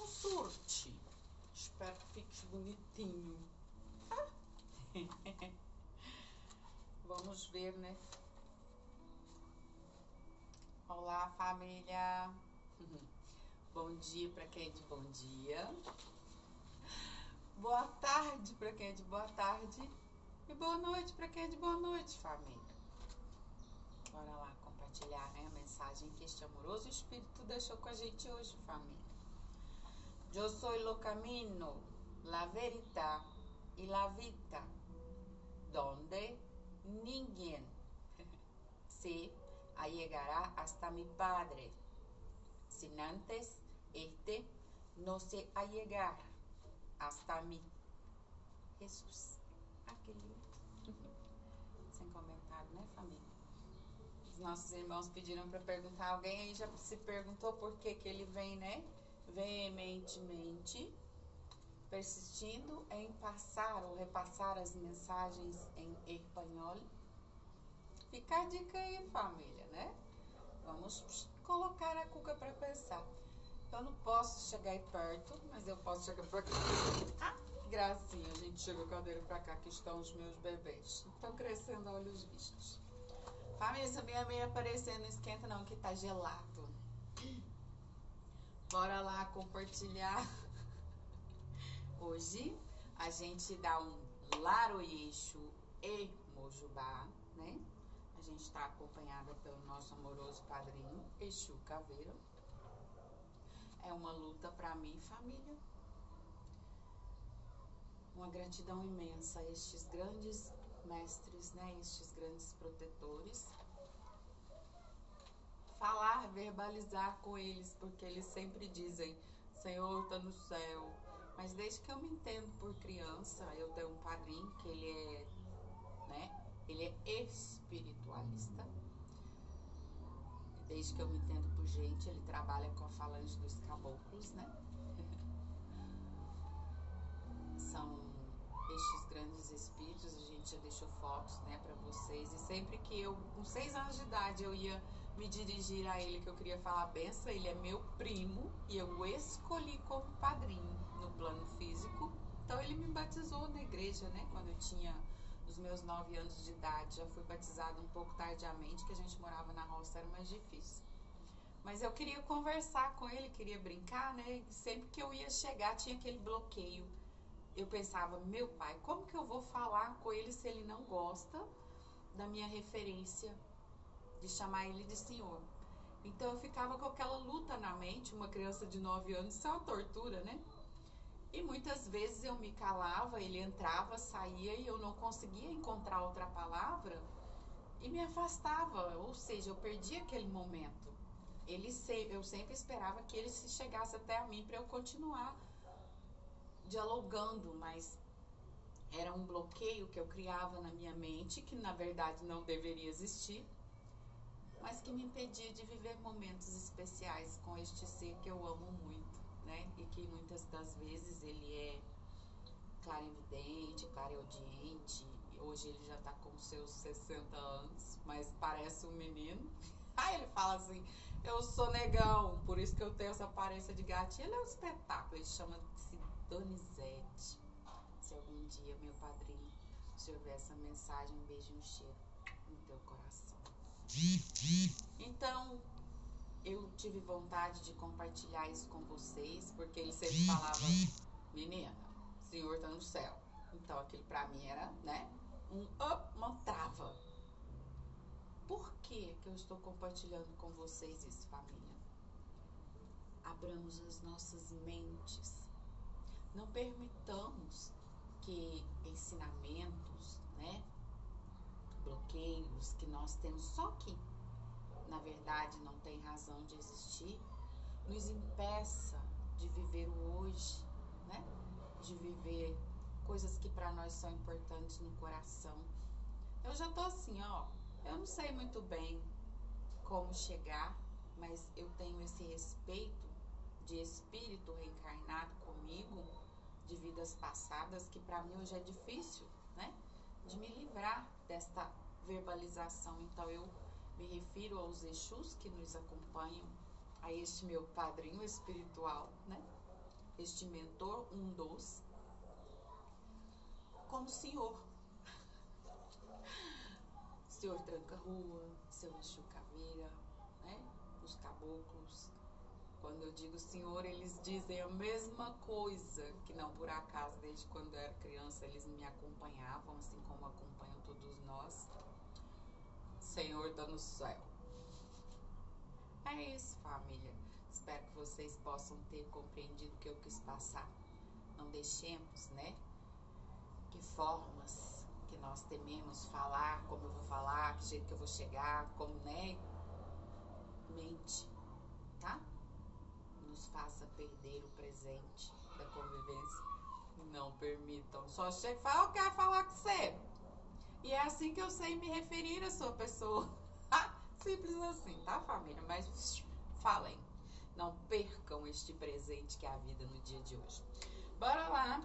não surte. Espero que fique bonitinho. Tá? Vamos ver, né? Olá, família. Bom dia para quem é de bom dia. Boa tarde para quem é de boa tarde. E boa noite para quem é de boa noite, família. Bora lá compartilhar, né, a mensagem que este amoroso Espírito deixou com a gente hoje, família. Eu sou o caminho, a verità e a vida, donde ninguém se allegará hasta mi Padre, sin antes este no se allegar hasta mí. Jesus. Ah, que lindo. Sem comentário, né, família? Os nossos irmãos pediram para perguntar. Alguém aí já se perguntou por que ele vem, né? Veementemente, persistindo em passar ou repassar as mensagens em espanhol. Fica a dica aí, família, né? Vamos colocar a cuca para pensar. Eu não posso chegar aí perto, mas eu posso chegar pra cá. Ah, que gracinha, a gente chega a cadeira pra cá, que estão os meus bebês. Estão crescendo a olhos vistos. Família, essa minha meia aparecendo, não esquenta não, que tá gelado. Bora lá compartilhar. Hoje a gente dá um Laroyeixo e Mojubá, né? A gente tá acompanhada pelo nosso amoroso padrinho, Exu Caveira. É uma luta para mim, família. Uma gratidão imensa a estes grandes mestres, né? Estes grandes protetores. Falar, verbalizar com eles, porque eles sempre dizem, Senhor, tá no céu. Mas desde que eu me entendo por criança, eu tenho um padrinho que ele é, né? Ele é espiritualista. Desde que eu me entendo por gente, ele trabalha com a falange dos caboclos, né? São estes grandes espíritos, a gente já deixou fotos, né, para vocês. E sempre que eu, com 6 anos de idade, eu ia me dirigir a ele, que eu queria falar a benção, ele é meu primo e eu o escolhi como padrinho no plano físico. Então ele me batizou na igreja, né, quando eu tinha os meus 9 anos de idade. Já fui batizada um pouco tardiamente, que a gente morava na roça, era mais difícil. Mas eu queria conversar com ele, queria brincar, né, e sempre que eu ia chegar tinha aquele bloqueio. Eu pensava, meu pai, como que eu vou falar com ele se ele não gosta da minha referência de chamar ele de senhor? Então eu ficava com aquela luta na mente, uma criança de 9 anos, isso é uma tortura, né? E muitas vezes eu me calava, ele entrava, saía e eu não conseguia encontrar outra palavra e me afastava, ou seja, eu perdia aquele momento. Eu sempre esperava que ele se chegasse até a mim para eu continuar dialogando, mas era um bloqueio que eu criava na minha mente, que na verdade não deveria existir, mas que me impedia de viver momentos especiais com este ser que eu amo muito, né? E que muitas das vezes ele é clarividente, clareaudiente. Hoje ele já tá com seus 60 anos, mas parece um menino. Aí ele fala assim, eu sou negão, por isso que eu tenho essa aparência de gatinho. Ele é um espetáculo, ele chama-se Donizete. Se algum dia, meu padrinho, se eu ver essa mensagem, um beijo e um cheiro no teu coração. Então, eu tive vontade de compartilhar isso com vocês, porque ele sempre falava, menina, o senhor tá no céu. Então, aquilo pra mim era, né, uma trava. Por que eu estou compartilhando com vocês isso, família? Abramos as nossas mentes. Não permitamos que ensinamentos, né, bloqueios que nós temos, só que na verdade não tem razão de existir, nos impeça de viver o hoje, né? De viver coisas que para nós são importantes no coração. Eu já tô assim, ó, eu não sei muito bem como chegar, mas eu tenho esse respeito de espírito reencarnado comigo, de vidas passadas, que para mim hoje é difícil, né? De me livrar desta verbalização. Então eu me refiro aos Exus que nos acompanham, a este meu padrinho espiritual, né? este mentor, um dos, como senhor. Senhor Tranca-Rua, Senhor Exu Caveira, né? Os caboclos. Quando eu digo senhor, eles dizem a mesma coisa, que não por acaso, desde quando eu era criança, eles me acompanhavam, assim como acompanham todos nós. Senhor tá no céu. É isso, família. Espero que vocês possam ter compreendido o que eu quis passar. Não deixemos, né? Que formas que nós tememos falar, como eu vou falar, que jeito que eu vou chegar, como, né? Mente, tá? Nos faça perder o presente da convivência. Não permitam. Só chega e fala, eu quero falar com você. E é assim que eu sei me referir à sua pessoa. Simples assim, tá, família? Mas falem. Não percam este presente que é a vida no dia de hoje. Bora lá.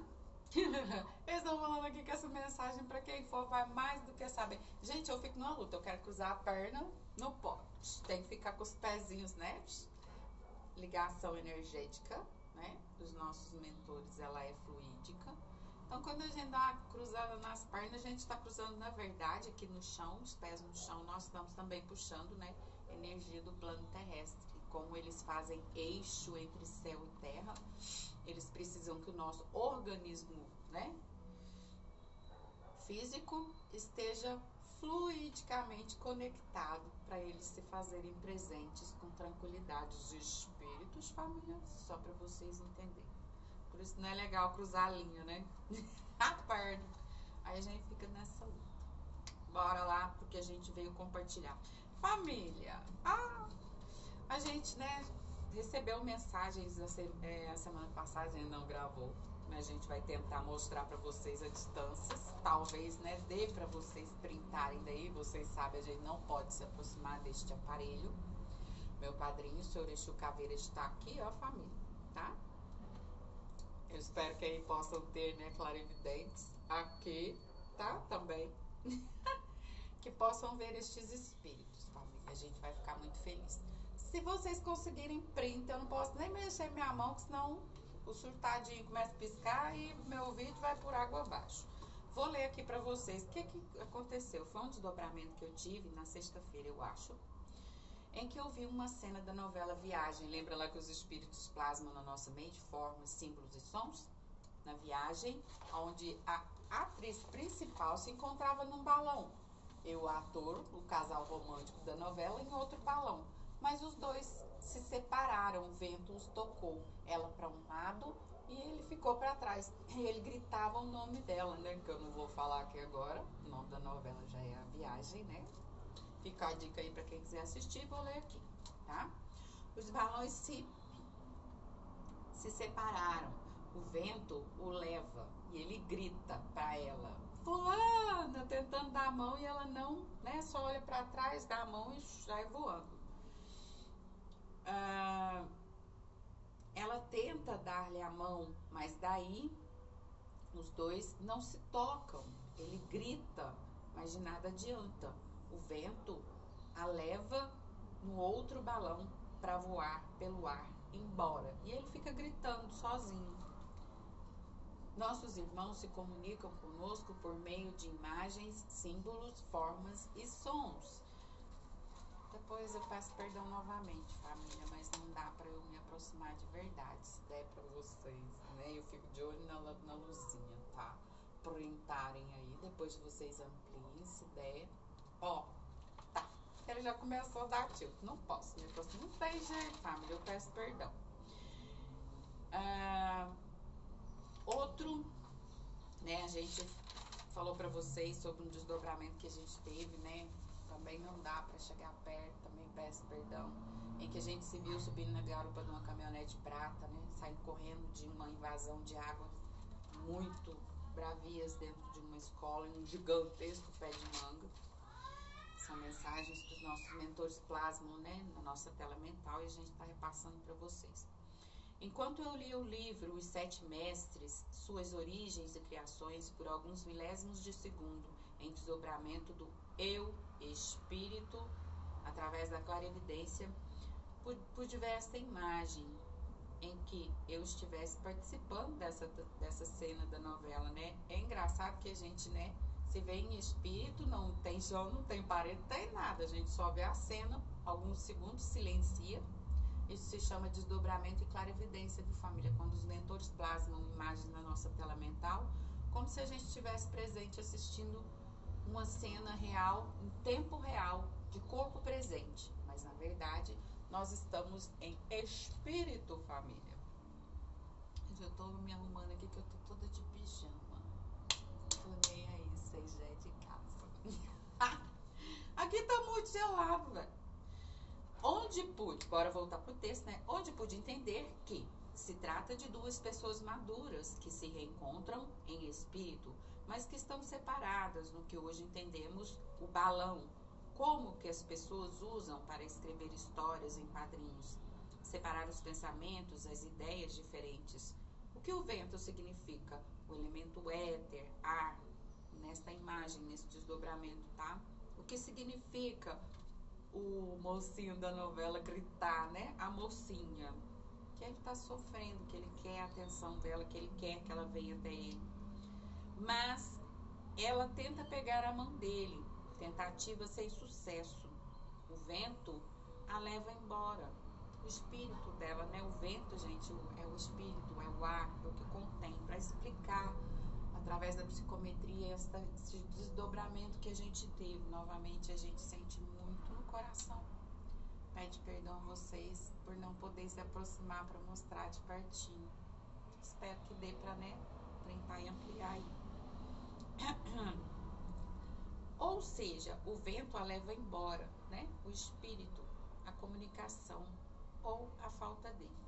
Eles estão falando aqui que essa mensagem, pra quem for, vai mais do que saber. Gente, eu fico numa luta. Eu quero cruzar a perna, não pode. Tem que ficar com os pezinhos, né? Ligação energética, né? Dos nossos mentores, ela é fluídica. Então, quando a gente dá uma cruzada nas pernas, a gente está cruzando, na verdade, aqui no chão, os pés no chão, nós estamos também puxando, né? Energia do plano terrestre. E como eles fazem eixo entre céu e terra, eles precisam que o nosso organismo, né? Físico esteja fluidicamente conectado para eles se fazerem presentes com tranquilidade. Os espíritos, família, só para vocês entenderem. Por isso não é legal cruzar a linha, né? A perna. Aí a gente fica nessa luta. Bora lá, porque a gente veio compartilhar. Família, a gente, né, recebeu mensagens a semana passada, a gente não gravou. A gente vai tentar mostrar para vocês a distâncias. Talvez, né, dê para vocês printarem daí. Vocês sabem, a gente não pode se aproximar deste aparelho. Meu padrinho, o Senhor Exu Caveira, está aqui, ó, família, tá? Eu espero que aí possam ter, né, clarividentes aqui, tá? Também. Que possam ver estes espíritos, família. A gente vai ficar muito feliz. Se vocês conseguirem print, eu não posso nem mexer minha mão, que senão o surtadinho começa a piscar e meu vídeo vai por água abaixo. Vou ler aqui pra vocês. O que aconteceu? Foi um desdobramento que eu tive na sexta-feira, eu acho, em que eu vi uma cena da novela Viagem. Lembra lá que os espíritos plasmam na nossa mente formas, símbolos e sons? Na Viagem, onde a atriz principal se encontrava num balão. Eu, o ator, o casal romântico da novela, em outro balão. Mas os dois se separaram, o vento os tocou. Ela para um lado e ele ficou para trás. E ele gritava o nome dela, né? Que eu não vou falar aqui agora. O nome da novela já é A Viagem, né? Fica a dica aí para quem quiser assistir, vou ler aqui, tá? Os balões se separaram. O vento o leva e ele grita para ela, fulana, tentando dar a mão, e ela não, né? Só olha para trás, dá a mão e sai voando. Ela tenta dar-lhe a mão, mas daí os dois não se tocam. Ele grita, mas de nada adianta. O vento a leva no outro balão para voar pelo ar embora. E ele fica gritando sozinho. Nossos irmãos se comunicam conosco por meio de imagens, símbolos, formas e sons. Depois eu peço perdão novamente, família, mas não dá para eu me aproximar de verdade, se der para vocês, né? Eu fico de olho na luzinha, tá? Printarem aí, depois vocês ampliem, se der. Ó, tá. Ele já começou a dar tilt, não posso me aproximar, não tem jeito, família, eu peço perdão. Outro, né, a gente falou para vocês sobre um desdobramento que a gente teve, né? Também não dá para chegar perto, também peço perdão, em que a gente se viu subindo na garupa de uma caminhonete prata, né, saindo correndo de uma invasão de água muito bravias dentro de uma escola, em um gigantesco pé de manga. São mensagens que os nossos mentores plasmam, né, na nossa tela mental, e a gente está repassando para vocês. Enquanto eu li o livro Os Sete Mestres, Suas Origens e Criações, por alguns milésimos de segundo, em desdobramento do eu, espírito, através da clarividência, pude ver esta imagem em que eu estivesse participando dessa cena da novela, né? É engraçado que a gente, né, se vê em espírito, não tem chão, não tem parede, não tem nada. A gente só vê a cena, alguns segundos, silencia. Isso se chama desdobramento e clarividência de família, quando os mentores plasmam imagens na nossa tela mental, como se a gente estivesse presente assistindo uma cena real, em tempo real, de corpo presente. Mas, na verdade, nós estamos em espírito, família. Eu tô me arrumando aqui que eu tô toda de pijama. Tô nem aí, vocês já é de casa. Aqui tá muito gelado, velho. Onde pude, bora voltar pro texto, né? Onde pude entender que se trata de duas pessoas maduras que se reencontram em espírito, mas que estão separadas no que hoje entendemos o balão. Como que as pessoas usam para escrever histórias em quadrinhos? Separar os pensamentos, as ideias diferentes. O que o vento significa? O elemento éter, ar, nesta imagem, nesse desdobramento, tá? O que significa o mocinho da novela gritar, né? A mocinha. Que ele tá sofrendo, que ele quer a atenção dela, que ele quer que ela venha até ele. Mas ela tenta pegar a mão dele. Tentativa sem sucesso. O vento a leva embora. O espírito dela, né? O vento, gente, é o espírito, é o ar, é o que contém. Para explicar, através da psicometria, esse desdobramento que a gente teve. Novamente, a gente sente muito no coração. Pede perdão a vocês por não poder se aproximar para mostrar de pertinho. Espero que dê para, né, tentar e ampliar aí. Ou seja, o vento a leva embora, né? O espírito, a comunicação ou a falta dele.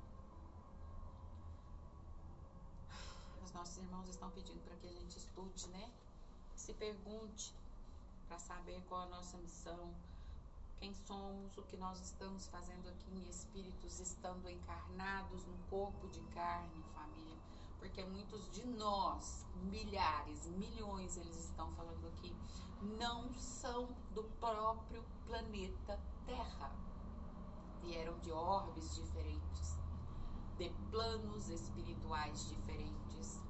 Os nossos irmãos estão pedindo para que a gente estude, né? Se pergunte para saber qual a nossa missão, quem somos, o que nós estamos fazendo aqui em espíritos, estando encarnados no corpo de carne, família. Porque muitos de nós, milhares, milhões, eles estão falando aqui, não são do próprio planeta Terra. Vieram de orbes diferentes, de planos espirituais diferentes,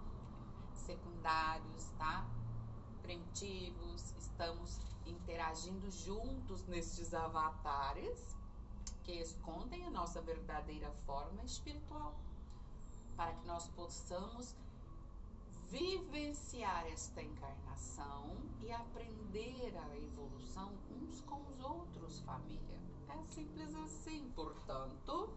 secundários, tá? Primitivos. Estamos interagindo juntos nestes avatares que escondem a nossa verdadeira forma espiritual, para que nós possamos vivenciar esta encarnação e aprender a evolução uns com os outros, família. É simples assim. Portanto,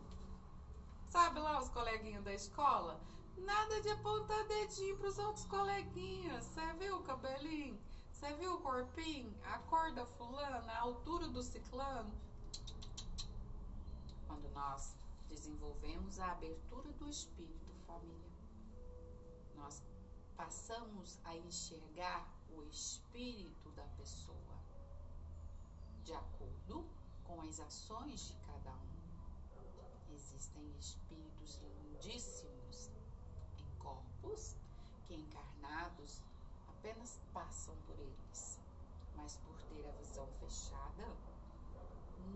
sabe lá os coleguinhas da escola? Nada de apontar dedinho pros outros coleguinhas. Você viu o cabelinho? Você viu o corpinho? A cor da fulana? A altura do ciclano? Quando nós desenvolvemos a abertura do espírito, família, nós passamos a enxergar o espírito da pessoa de acordo com as ações de cada um. Existem espíritos lindíssimos em corpos que, encarnados, apenas passam por eles, mas por ter a visão fechada,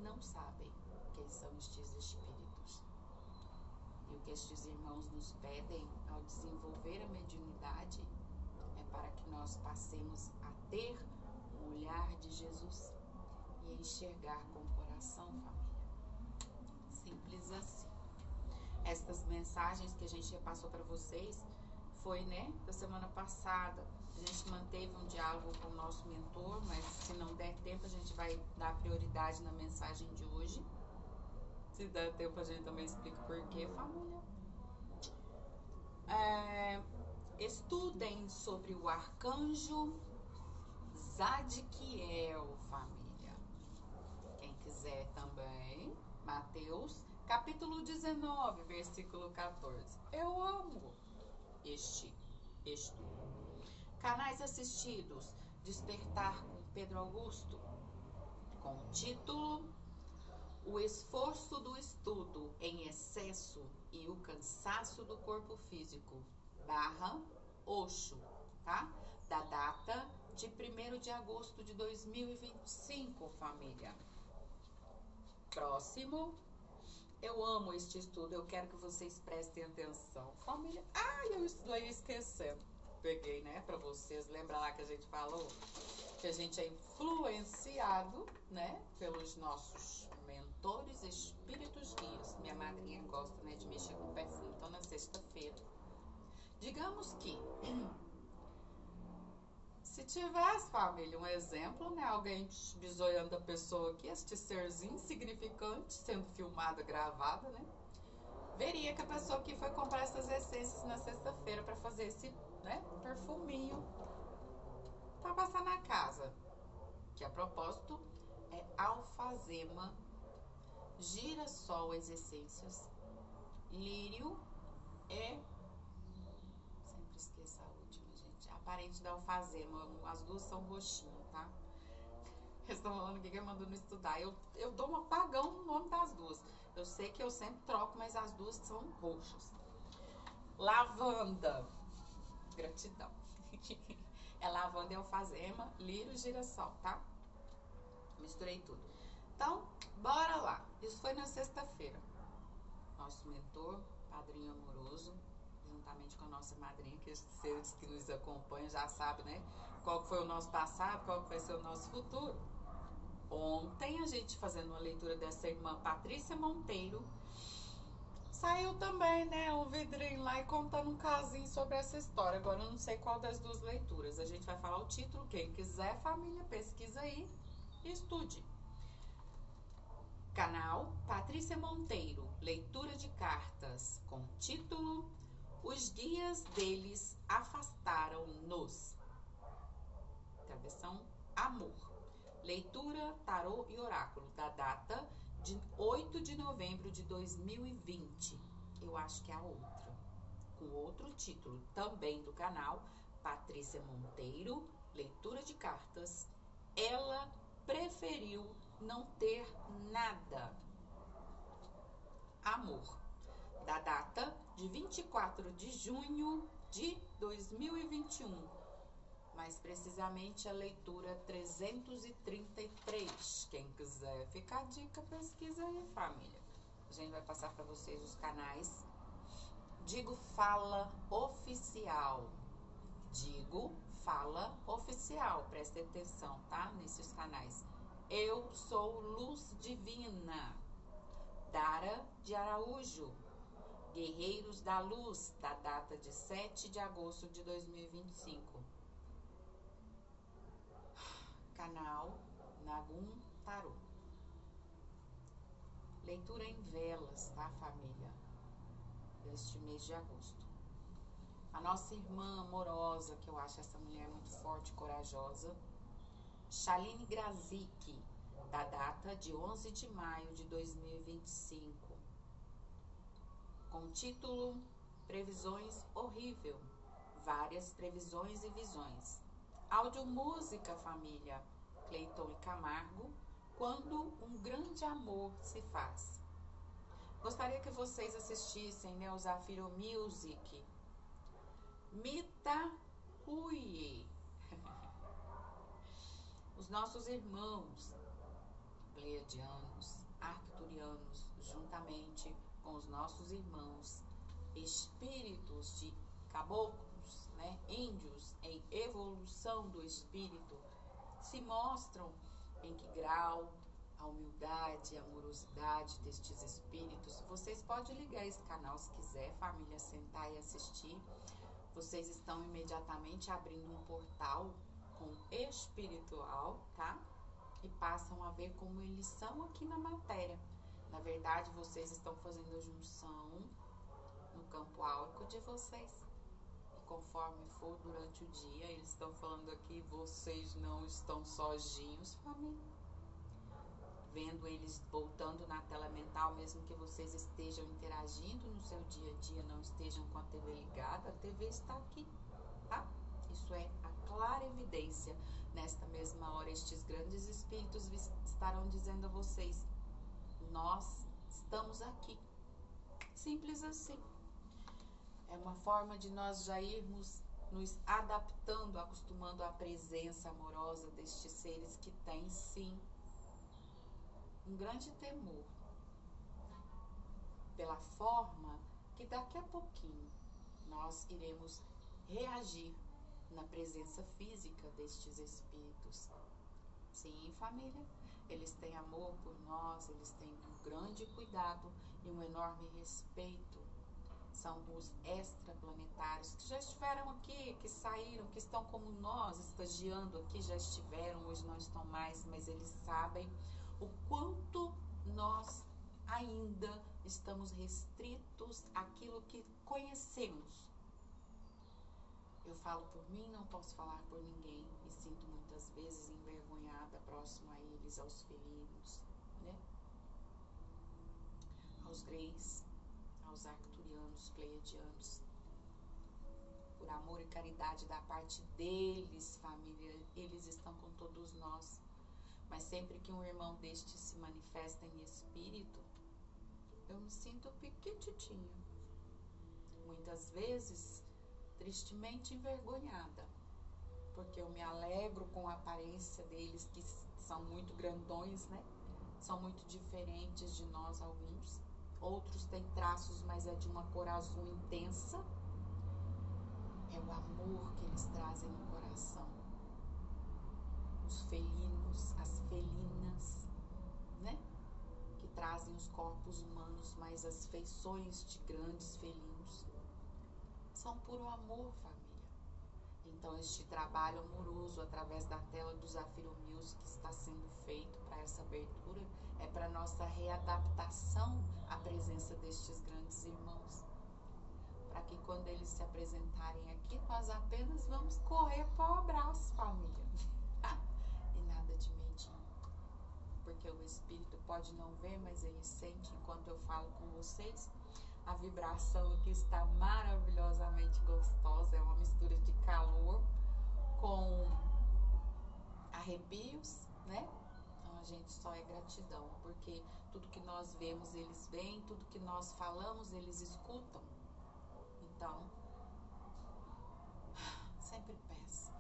não sabem quem são estes espíritos. E o que estes irmãos nos pedem ao desenvolver a mediunidade é para que nós passemos a ter um olhar de Jesus e enxergar com o coração, família. Simples assim. Estas mensagens que a gente repassou para vocês foi, né, da semana passada. A gente manteve um diálogo com o nosso mentor, mas se não der tempo, a gente vai dar prioridade na mensagem de hoje. Se der tempo, a gente também explica por quê, família. Estudem sobre o arcanjo Zadkiel, família. Quem quiser também, Mateus, capítulo 19, versículo 14. Eu amo este estudo. Canais assistidos: Despertar com Pedro Augusto, com o título O esforço do estudo em excesso e o cansaço do corpo físico, /Osho, tá? Da data de 1º de agosto de 2025, família. Próximo, Eu amo este estudo, eu quero que vocês prestem atenção. Família, eu ia esquecendo. Peguei, né, pra vocês, lembra lá que a gente falou que a gente é influenciado, né, pelos nossos mentores, espíritos guias. Minha madrinha gosta, né, de mexer com perfume, então na sexta-feira. Digamos que se tivesse, família, um exemplo, né, alguém bisoiando a pessoa aqui, este serzinho insignificante, sendo filmada, gravada, né, veria que a pessoa aqui foi comprar essas essências na sexta-feira para fazer esse, né, perfuminho para passar na casa, que a propósito é alfazema, girassol, as essências, lírio e sempre esqueço a última, gente, a parente da alfazema, as duas são roxinhas, tá? Eles estão falando que mandou não estudar. Eu dou um apagão no nome das duas. Eu sei que eu sempre troco, mas as duas são roxas. Lavanda. Gratidão. É lavanda e alfazema, lírio e girassol, tá? Misturei tudo. Então, bora lá. Isso foi na sexta-feira. Nosso mentor, padrinho amoroso, juntamente com a nossa madrinha, que esses seres que nos acompanham já sabem, né? Qual foi o nosso passado, qual vai ser o nosso futuro. Ontem, a gente fazendo uma leitura dessa irmã Patrícia Monteiro, saiu também, né, um vidrinho lá e contando um casinho sobre essa história. Agora eu não sei qual das duas leituras. A gente vai falar o título. Quem quiser, família, pesquisa aí e estude. Canal Patrícia Monteiro, leitura de cartas com título Os guias deles afastaram-nos. Travessão Amor. Leitura, tarô e oráculo, da data de 8 de novembro de 2020. Eu acho que é a outra, com outro título, também do canal, Patrícia Monteiro, leitura de cartas. Ela preferiu não ter nada. Amor, da data de 24 de junho de 2021. Mais precisamente a leitura 333. Quem quiser ficar a dica, pesquisa aí, família. A gente vai passar para vocês os canais. Digo Fala Oficial. Digo Fala Oficial. Prestem atenção, tá? Nesses canais. Eu sou Luz Divina. Dara de Araújo. Guerreiros da Luz, da data de 7 de agosto de 2025. Canal Nagum Tarô. Leitura em velas, tá, família? Deste mês de agosto. A nossa irmã amorosa, que eu acho essa mulher muito forte e corajosa, Shaline Grazik, da data de 11 de maio de 2025. Com título Previsões Horrível. Várias previsões e visões. Áudio-música, família, Cleiton e Camargo, Quando um Grande Amor se Faz. Gostaria que vocês assistissem, né, o Zafiro Music, Mita Huye. Os nossos irmãos pleiadianos, arcturianos, juntamente com os nossos irmãos espíritos de caboclos, né, índios em evolução do espírito, se mostram em que grau a humildade e a amorosidade destes espíritos. Vocês podem ligar esse canal se quiser, família, sentar e assistir. Vocês estão imediatamente abrindo um portal com espiritual, tá? E passam a ver como eles são aqui na matéria. Na verdade, vocês estão fazendo a junção no campo áurico de vocês. E conforme for durante o dia, eles estão falando aqui, vocês não estão sozinhos, família. Vendo eles voltando na tela mental, mesmo que vocês estejam interagindo no seu dia a dia, não estejam com a TV ligada, a TV está aqui, tá? Isso é a clara evidência. Nesta mesma hora, estes grandes espíritos estarão dizendo a vocês, nós estamos aqui. Simples assim. É uma forma de nós já irmos nos adaptando, acostumando à presença amorosa destes seres que têm, sim, um grande temor pela forma que daqui a pouquinho nós iremos reagir na presença física destes espíritos. Sim, família, eles têm amor por nós, eles têm um grande cuidado e um enorme respeito. São os extraplanetários que já estiveram aqui, que saíram, que estão como nós, estagiando aqui, já estiveram, hoje não estão mais, mas eles sabem o quanto nós ainda estamos restritos àquilo que conhecemos. Eu falo por mim, não posso falar por ninguém. Me sinto muitas vezes envergonhada próximo a eles, aos felinos, né? Aos greys, aos arcturianos, pleiadianos. Por amor e caridade da parte deles, família, eles estão com todos nós. Mas sempre que um irmão deste se manifesta em espírito, eu me sinto piquititinha. Muitas vezes, tristemente envergonhada, porque eu me alegro com a aparência deles, que são muito grandões, né? São muito diferentes de nós, alguns. Outros têm traços, mas é de uma cor azul intensa. É o amor que eles trazem no coração. Os felinos, as felinas, né? Que trazem os corpos humanos, mas as feições de grandes felinos. São puro amor, família. Então, este trabalho amoroso através da tela do Zafiro Music que está sendo feito para essa abertura é para nossa readaptação à presença destes grandes irmãos. Para que quando eles se apresentarem aqui, nós apenas vamos correr para o abraço, família. E nada de medinho. Porque o espírito pode não ver, mas ele sente enquanto eu falo com vocês. A vibração aqui está maravilhosamente gostosa, é uma mistura de calor com arrepios, né? Então a gente só é gratidão, porque tudo que nós vemos eles veem, tudo que nós falamos eles escutam. Então, sempre peça,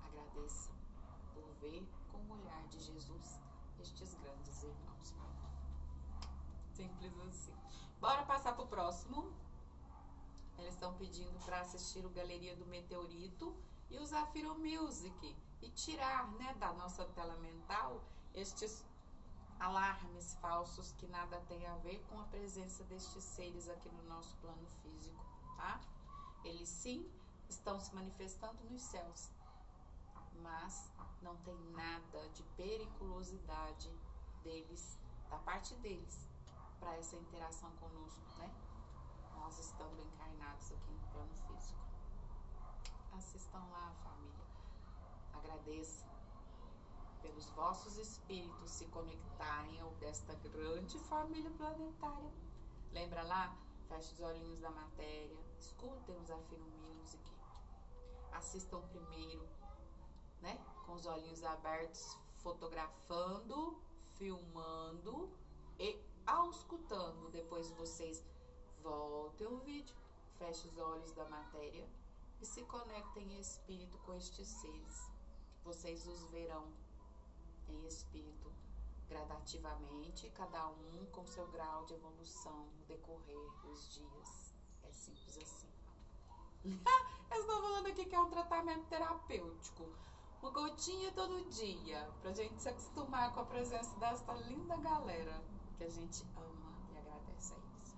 agradeça por ver com o olhar de Jesus estes grandes irmãos. Simples assim. Bora passar pro próximo. Eles estão pedindo para assistir o Galeria do Meteorito e o Zafiro Music e tirar, né, da nossa tela mental estes alarmes falsos que nada tem a ver com a presença destes seres aqui no nosso plano físico, tá? Eles sim estão se manifestando nos céus, mas não tem nada de periculosidade deles, da parte deles, para essa interação conosco, né? Nós estando encarnados aqui no plano físico. Assistam lá, família. Agradeçam pelos vossos espíritos se conectarem ao desta grande família planetária. Lembra lá? Feche os olhinhos da matéria, escutem o Zafiro Music, assistam primeiro, né? Com os olhinhos abertos, fotografando, filmando e ao escutando. Depois vocês voltem o vídeo, fechem os olhos da matéria e se conectem em espírito com estes seres. Vocês os verão em espírito gradativamente, cada um com seu grau de evolução no decorrer dos dias. É simples assim. Eu estou falando aqui que é um tratamento terapêutico. Uma gotinha todo dia, pra gente se acostumar com a presença desta linda galera que a gente ama e agradece a eles.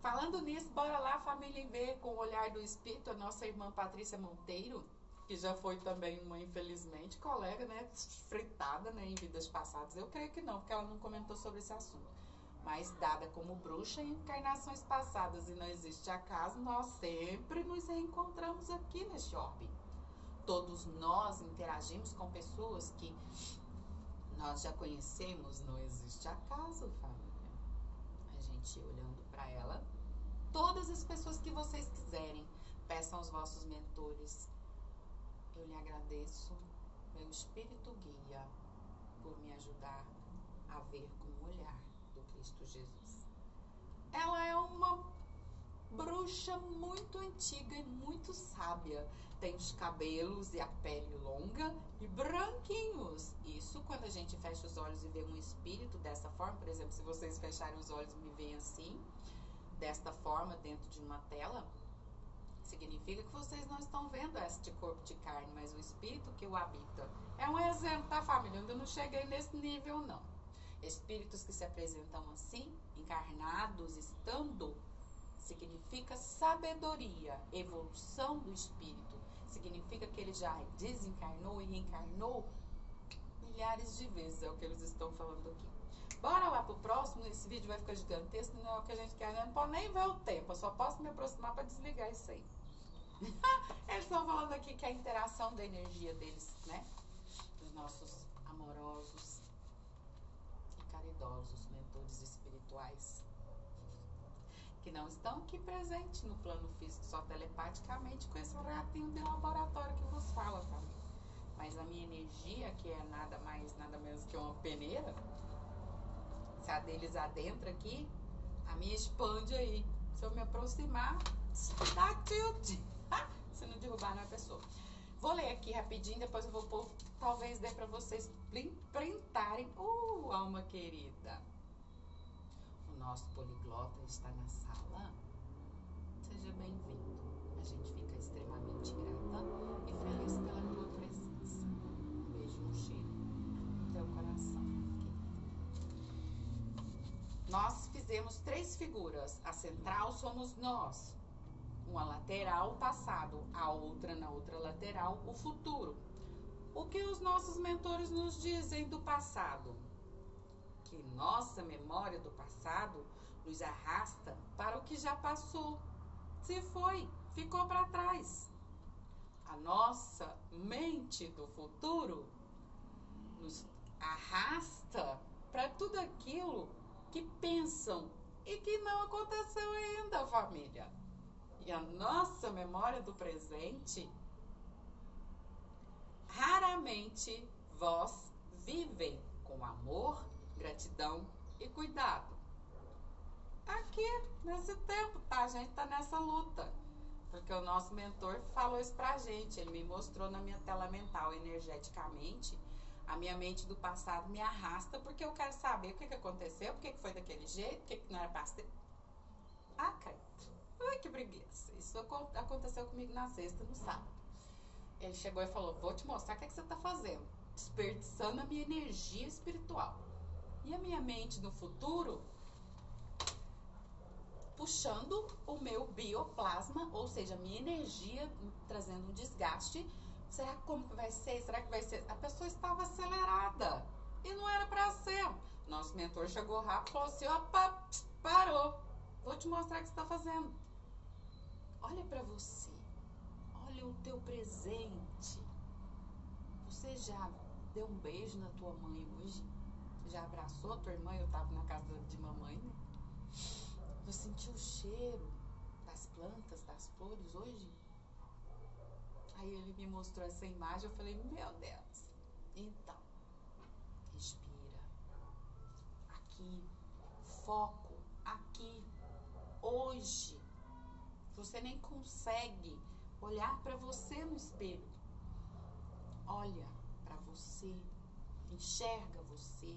Falando nisso, bora lá, família, e ver com o olhar do espírito a nossa irmã Patrícia Monteiro, que já foi também uma, infelizmente, colega, né, fritada, né, em vidas passadas. Eu creio que não, porque ela não comentou sobre esse assunto. Mas dada como bruxa em encarnações passadas e não existe acaso, nós sempre nos reencontramos aqui neste orbe. Todos nós interagimos com pessoas que nós já conhecemos, não existe acaso, família. A gente olhando para ela, todas as pessoas que vocês quiserem, peçam aos vossos mentores. Eu lhe agradeço, meu espírito guia, por me ajudar a ver com o olhar do Cristo Jesus. Ela é uma bruxa muito antiga e muito sábia. Tem os cabelos e a pele longa e branquinhos. Isso quando a gente fecha os olhos e vê um espírito dessa forma. Por exemplo, se vocês fecharem os olhos e me veem assim, desta forma, dentro de uma tela, significa que vocês não estão vendo este corpo de carne, mas o espírito que o habita. É um exemplo, tá, família? Eu ainda não cheguei nesse nível, não. Espíritos que se apresentam assim, encarnados, estando, significa sabedoria, evolução do espírito. Significa que ele já desencarnou e reencarnou milhares de vezes, é o que eles estão falando aqui. Bora lá pro próximo, esse vídeo vai ficar gigantesco, não é o que a gente quer, não pode nem ver o tempo, eu só posso me aproximar para desligar isso aí. Eles estão falando aqui que a interação da energia deles, né, dos nossos amorosos e caridosos mentores espirituais, que não estão aqui presentes no plano físico, só telepaticamente com esse ratinho de laboratório que vos fala, família. Mas a minha energia, que é nada mais, nada menos que uma peneira, se a deles adentra aqui, a minha expande aí. Se eu me aproximar, dá tilt. Se não derrubar, não é pessoa. Vou ler aqui rapidinho, depois eu vou pôr, talvez dê pra vocês printarem. Alma querida. O nosso poliglota está na sala. Seja bem-vindo. A gente fica extremamente grata e feliz pela tua presença. Um beijo, um cheiro no teu coração, querida. Nós fizemos 3 figuras. A central somos nós. Uma lateral, o passado. A outra, na outra lateral, o futuro. O que os nossos mentores nos dizem do passado? Que nossa memória do passado nos arrasta para o que já passou. Se foi, ficou para trás. A nossa mente do futuro nos arrasta para tudo aquilo que pensam e que não aconteceu ainda, família. E a nossa memória do presente, raramente vós vivem com amor, gratidão e cuidado. Aqui, nesse tempo, tá? A gente tá nessa luta. Porque o nosso mentor falou isso pra gente. Ele me mostrou na minha tela mental, energeticamente. A minha mente do passado me arrasta porque eu quero saber o que aconteceu, por que foi daquele jeito, por que não era pra ser. Credo. Ai, que preguiça. Isso aconteceu comigo na sexta, no sábado. Ele chegou e falou, vou te mostrar o que você tá fazendo. Desperdiçando a minha energia espiritual. E a minha mente no futuro, puxando o meu bioplasma, ou seja, a minha energia, trazendo um desgaste. Será como que vai ser? Será que vai ser? A pessoa estava acelerada e não era para ser. Nosso mentor chegou rápido e falou assim, opa, parou. Vou te mostrar o que você está fazendo. Olha para você. Olha o teu presente. Você já deu um beijo na tua mãe hoje? Já abraçou a tua irmã? Eu estava na casa de mamãe, né? Você sentiu o cheiro das plantas, das flores hoje? Aí ele me mostrou essa imagem, eu falei, meu Deus. Então, respira. Aqui, foco, aqui, hoje. Você nem consegue olhar para você no espelho. Olha para você, enxerga você,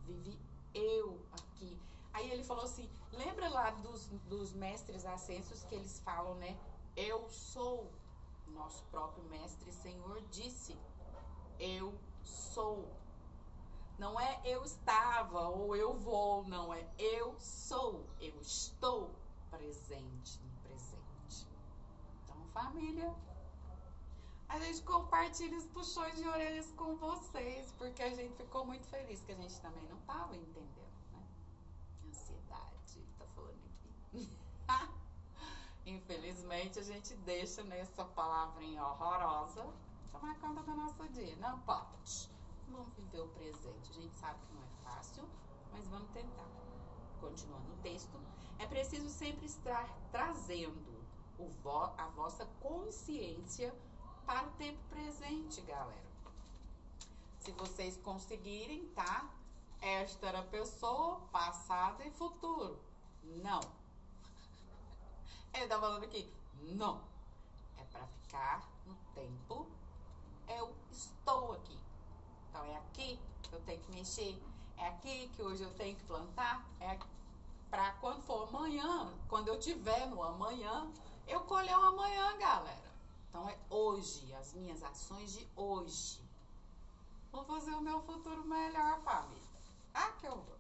vive eu aqui. Aí ele falou assim, lembra lá dos mestres ascensos que eles falam, né? Eu sou. Nosso próprio mestre Senhor disse, eu sou. Não é eu estava ou eu vou, não é eu sou. Eu estou presente no presente. Então, família, a gente compartilha os puxões de orelhas com vocês, porque a gente ficou muito feliz, que a gente também não estava entendendo, né? Ansiedade, tá falando aqui. Infelizmente, a gente deixa nessa palavrinha horrorosa tomar conta do nosso dia. Não pode. Vamos viver o presente. A gente sabe que não é fácil, mas vamos tentar. Continuando o texto, é preciso sempre estar trazendo a vossa consciência para o tempo presente, galera. Se vocês conseguirem, tá? Esta era a pessoa, passado e futuro. Não. Ele tá falando aqui, não. É pra ficar no tempo. Eu estou aqui. Então é aqui que eu tenho que mexer. É aqui que hoje eu tenho que plantar. É pra quando for amanhã, quando eu tiver no amanhã, eu colher o amanhã, galera. Então é hoje, as minhas ações de hoje. Vou fazer o meu futuro melhor, família. Ah, que eu vou.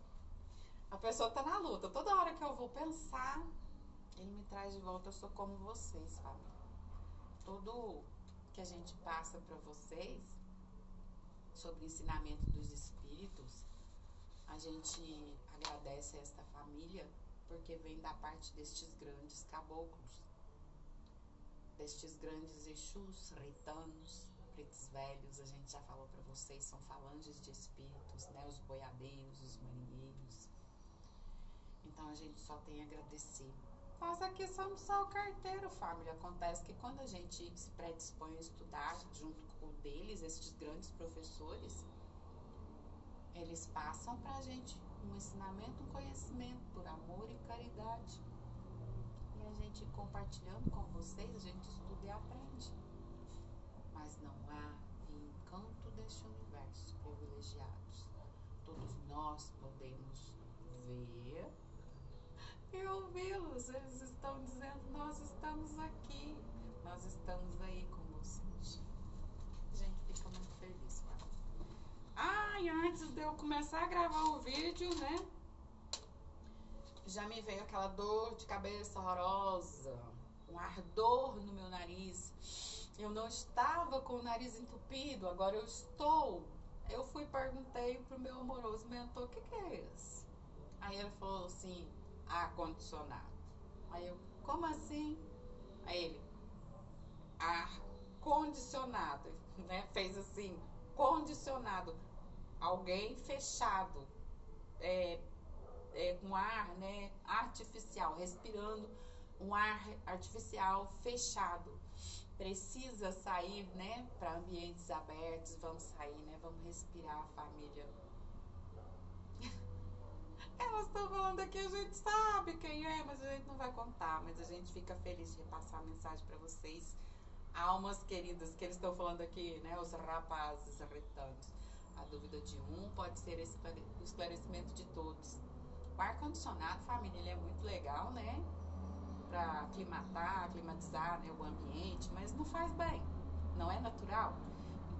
A pessoa tá na luta. Toda hora que eu vou pensar, ele me traz de volta, eu sou como vocês, família. Tudo que a gente passa para vocês sobre o ensinamento dos espíritos, a gente agradece a esta família porque vem da parte destes grandes caboclos, destes grandes exus, reitanos, pretos velhos. A gente já falou para vocês, são falanges de espíritos, né? Os boiadeiros, os marinheiros. Então a gente só tem a agradecer. Nós aqui somos só o carteiro, família. Acontece que quando a gente se predispõe a estudar junto com deles, esses grandes professores, eles passam pra gente um ensinamento, um conhecimento por amor e caridade. E a gente compartilhando com vocês, a gente estuda e aprende. Mas não há encanto deste universo, privilegiados. Todos nós podemos ver e ouvi-los. Eles estão dizendo, nós estamos aqui, nós estamos aí com vocês. A gente fica muito feliz, cara. E antes de eu começar a gravar o vídeo, né, já me veio aquela dor de cabeça horrorosa, um ardor no meu nariz. Eu não estava com o nariz entupido, agora eu estou. Eu fui e perguntei pro meu amoroso mentor, o que é isso? Aí ele falou assim, ar-condicionado. Aí eu, como assim? Aí ele, ar-condicionado, né? Fez assim, condicionado. Alguém fechado, com ar, né, artificial, respirando um ar artificial fechado. Precisa sair, né, para ambientes abertos. Vamos sair, né? Vamos respirar, família. Elas estão falando aqui, a gente sabe quem é, mas a gente não vai contar. Mas a gente fica feliz de repassar a mensagem para vocês, almas queridas, que eles estão falando aqui, né? Os rapazes retantes. A dúvida de um pode ser o esclarecimento de todos. O ar-condicionado, família, ele é muito legal, né? Para climatizar, né, o ambiente, mas não faz bem, não é natural.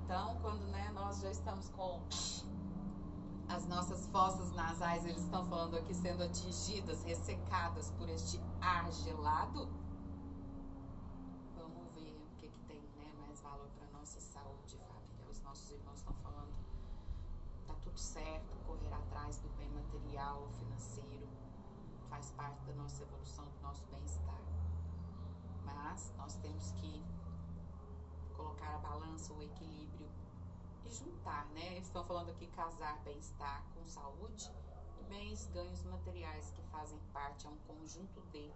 Então, quando, né, nós já estamos com as nossas fossas nasais, eles estão falando aqui, sendo atingidas, ressecadas por este ar gelado, vamos ver o que tem, né, mais valor para nossa saúde, família. Os nossos irmãos estão falando, tá tudo certo, correr atrás do bem material, financeiro, faz parte da nossa evolução, do nosso bem-estar. Mas nós temos que colocar a balança, o equilíbrio e juntar, né? Eles estão falando aqui casar bem-estar com saúde e bens, ganhos materiais que fazem parte, é um conjunto de.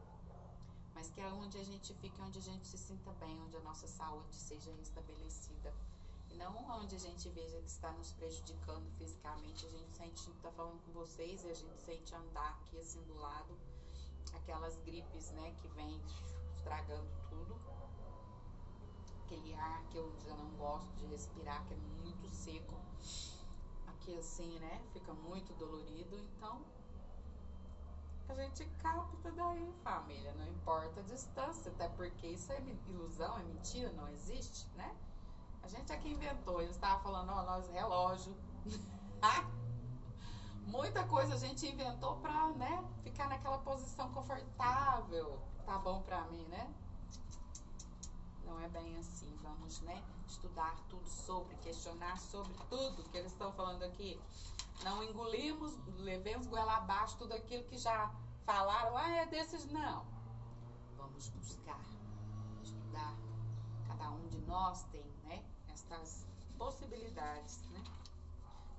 Mas que é onde a gente fica, onde a gente se sinta bem, onde a nossa saúde seja restabelecida. E não onde a gente veja que está nos prejudicando fisicamente. A gente sente, está falando com vocês, e a gente sente andar aqui assim do lado, aquelas gripes, né, que vem estragando tudo. Aquele ar que eu já não gosto de respirar, que é muito seco. Aqui assim, né, fica muito dolorido. Então, a gente capta daí, família. Não importa a distância, até porque isso é ilusão, é mentira, não existe, né? A gente aqui inventou, eles estavam falando, ó, nós relógio. Muita coisa a gente inventou pra, né, ficar naquela posição confortável. Tá bom pra mim, né? Não é bem assim. Vamos, né, estudar tudo sobre, questionar sobre tudo que eles estão falando aqui. Não engolimos, levemos goela abaixo tudo aquilo que já falaram. É desses, não. Vamos buscar, estudar. Cada um de nós tem, né, estas possibilidades, né,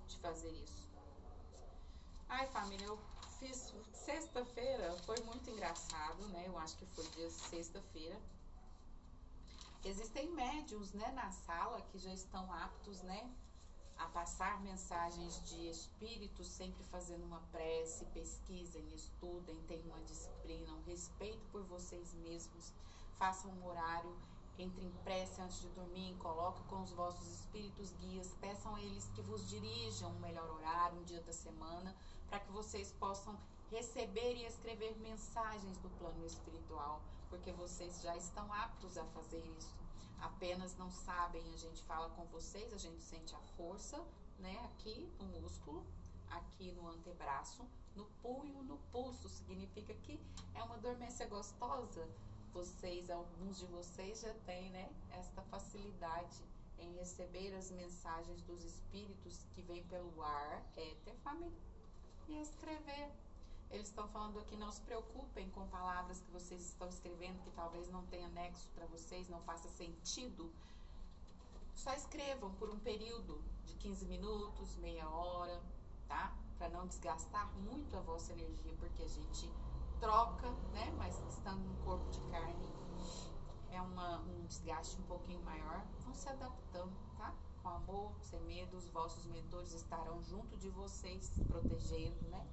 de fazer isso. Ai, família, eu fiz sexta-feira, foi muito engraçado, né? Eu acho que foi dia sexta-feira. Existem médiuns, né, na sala que já estão aptos, né, a passar mensagens de espíritos, sempre fazendo uma prece. Pesquisem, estudem, tem uma disciplina, um respeito por vocês mesmos. Façam um horário, entrem em prece antes de dormir, coloquem com os vossos espíritos guias, peçam a eles que vos dirijam um melhor horário, um dia da semana, para que vocês possam receber e escrever mensagens do plano espiritual, porque vocês já estão aptos a fazer isso. Apenas não sabem, a gente fala com vocês, a gente sente a força, né, aqui no músculo, aqui no antebraço, no punho, no pulso, significa que é uma dormência gostosa. Vocês, alguns de vocês já têm, né, esta facilidade em receber as mensagens dos espíritos que vêm pelo ar, éter, família, e escrever. Eles estão falando aqui, não se preocupem com palavras que vocês estão escrevendo, que talvez não tenha nexo para vocês, não faça sentido. Só escrevam por um período de 15 minutos, meia hora, tá? Para não desgastar muito a vossa energia, porque a gente troca, né? Mas estando no corpo de carne, é um desgaste um pouquinho maior. Vão se adaptando, tá? Com amor, sem medo, os vossos mentores estarão junto de vocês, protegendo, né?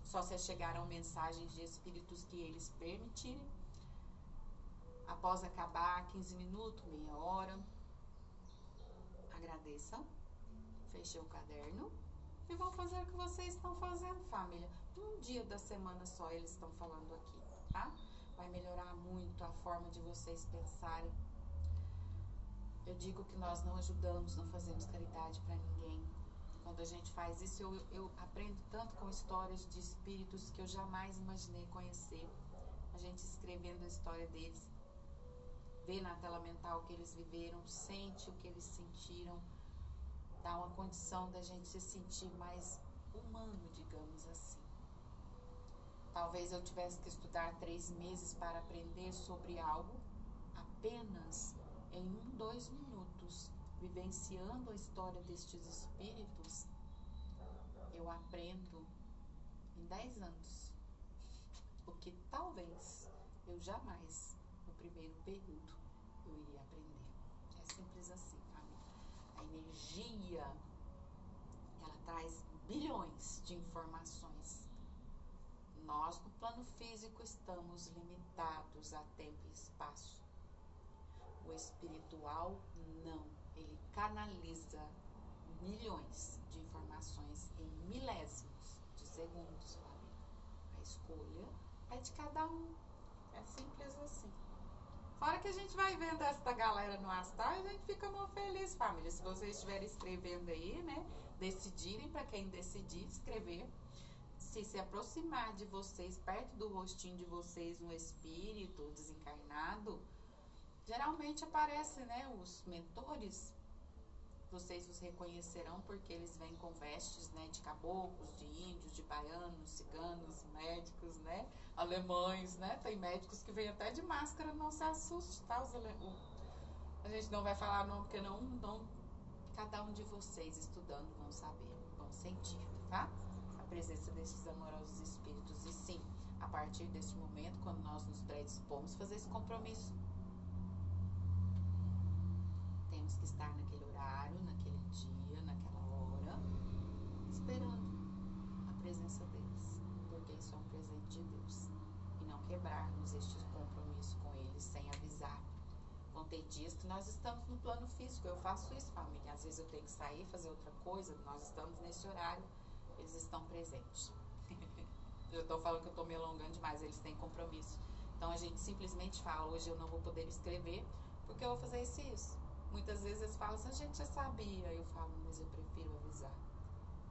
Só se chegaram mensagens de espíritos que eles permitirem. Após acabar, 15 minutos, meia hora, agradeçam, fechem o caderno e vão fazer o que vocês estão fazendo, família. Um dia da semana só eles estão falando aqui, tá? Vai melhorar muito a forma de vocês pensarem. Eu digo que nós não ajudamos, não fazemos caridade para ninguém. Quando a gente faz isso, eu aprendo tanto com histórias de espíritos que eu jamais imaginei conhecer. A gente escrevendo a história deles, vê na tela mental o que eles viveram, sente o que eles sentiram, dá uma condição da gente se sentir mais humano, digamos assim. Talvez eu tivesse que estudar 3 meses para aprender sobre algo, apenas em 2 minutos, vivenciando a história destes espíritos, eu aprendo em 10 anos. O que talvez eu jamais, no primeiro período, eu iria aprender. É simples assim, família. A energia, ela traz bilhões de informações. Nós, no plano físico, estamos limitados a tempo e espaço. O espiritual, não. Ele canaliza milhões de informações em milésimos de segundos, família. A escolha é de cada um. É simples assim. Fora que a gente vai vendo esta galera no Astar, a gente fica muito feliz, família. Se vocês estiverem escrevendo aí, né? Decidirem, para quem decidir escrever, se aproximar de vocês, perto do rostinho de vocês, um espírito desencarnado, geralmente aparecem, né? Os mentores. Vocês os reconhecerão porque eles vêm com vestes, né, de caboclos, de índios, de baianos, ciganos, médicos, né, alemães, né, tem médicos que vêm até de máscara, não se assuste, tá? A gente não vai falar não, porque não, cada um de vocês estudando vão saber, vão sentir, tá? A presença desses amorosos espíritos. E sim, a partir deste momento, quando nós nos predispomos a fazer esse compromisso, temos que estar naquele horário, naquele dia, naquela hora, esperando a presença deles, porque isso é um presente de Deus. E não quebrarmos este compromisso com eles sem avisar. Vão ter dias que nós estamos no plano físico, eu faço isso, família. Às vezes eu tenho que sair, fazer outra coisa, nós estamos nesse horário, eles estão presentes. Eu estou falando que eu estou me alongando demais, eles têm compromisso. Então a gente simplesmente fala, hoje eu não vou poder escrever, porque eu vou fazer isso. Muitas vezes eles falam assim, a gente já sabia. Eu falo, mas eu prefiro avisar,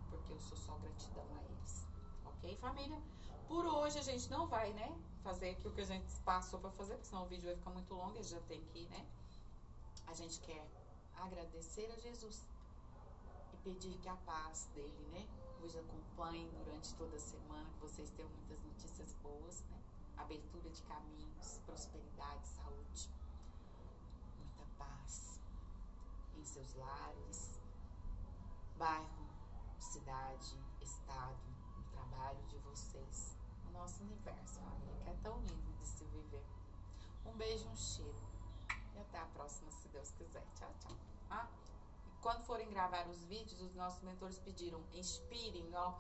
porque eu sou só gratidão a eles. Ok, família? Por hoje a gente não vai, né, fazer aqui o que a gente passou para fazer, porque senão o vídeo vai ficar muito longo e já tem que ir, né? A gente quer agradecer a Jesus e pedir que a paz dele, né, vos acompanhe durante toda a semana, que vocês tenham muitas notícias boas, né? Abertura de caminhos, prosperidade, saúde, muita paz em seus lares, bairro, cidade, estado, no trabalho de vocês, no nosso universo, família, que é tão lindo de se viver. Um beijo, um cheiro e até a próxima, se Deus quiser. Tchau, tchau. E quando forem gravar os vídeos, os nossos mentores pediram, inspirem, ó,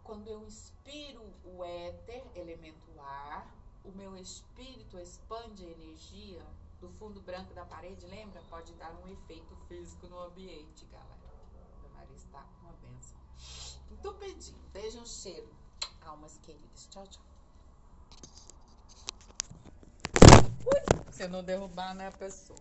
quando eu inspiro o éter, elemento ar, o meu espírito expande a energia do fundo branco da parede, lembra? Pode dar um efeito físico no ambiente, galera. Meu nariz tá uma benção. Entupidinho. Beijo, um cheiro. Almas queridas. Tchau, tchau. Ui, se eu não derrubar, né, pessoa?